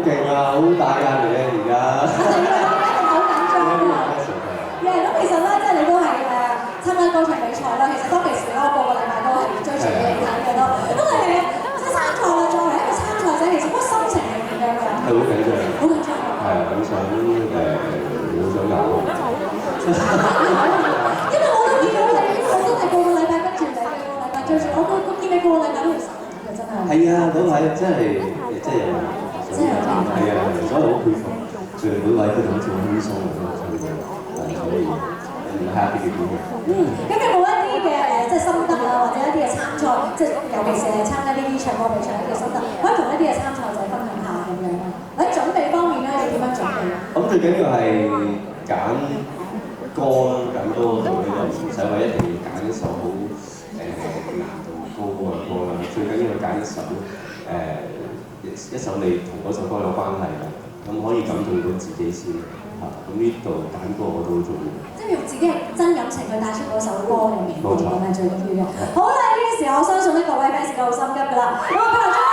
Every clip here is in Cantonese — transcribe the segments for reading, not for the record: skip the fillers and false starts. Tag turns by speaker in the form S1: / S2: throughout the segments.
S1: 勁啊，好大壓力咧而家。
S2: 好緊張啊！咁其實咧，即係你都係參加歌唱比賽啦。其實當其時咧，我個禮拜都係追住你睇嘅都。咁你係即係參賽啦，作為一個參賽者，其實嗰個心情係點樣㗎？
S1: 係好緊張。
S2: 好緊張。
S1: 係啊，咁想好想搞。
S2: 因為我都見到你，我真係個禮拜跟住你，個禮拜追住我，我見你個禮拜都要實嘅真係。
S1: 係啊，嗰位真係真係有。
S2: 真係有天分。
S1: 係啊，所以好佩服，佢哋每位都好似好輕鬆咁樣唱歌，所以happy 嘅。
S2: 咁有冇一啲嘅即係心得啊，或者一啲嘅參賽，即係尤其是係參加呢啲唱歌比賽嘅心得，可以同一啲嘅參賽者分享下咁樣啊？喺準備方面咧，你點樣準備啊？
S1: 咁最緊要係揀歌啦，揀歌度咧就唔使話一定要揀一首好難度高嘅歌啦，最緊要揀一首一首你同嗰首歌有關係嘅，咁可以感動到自己先嚇。咁呢度揀歌我都好重要。
S2: 即係用自己嘅真感情去帶出嗰首歌裏面，咁係最緊要嘅。好啦，呢個時候我相信咧各位 fans 都好心急㗎啦。咁我不如將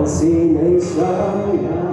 S1: 是你想也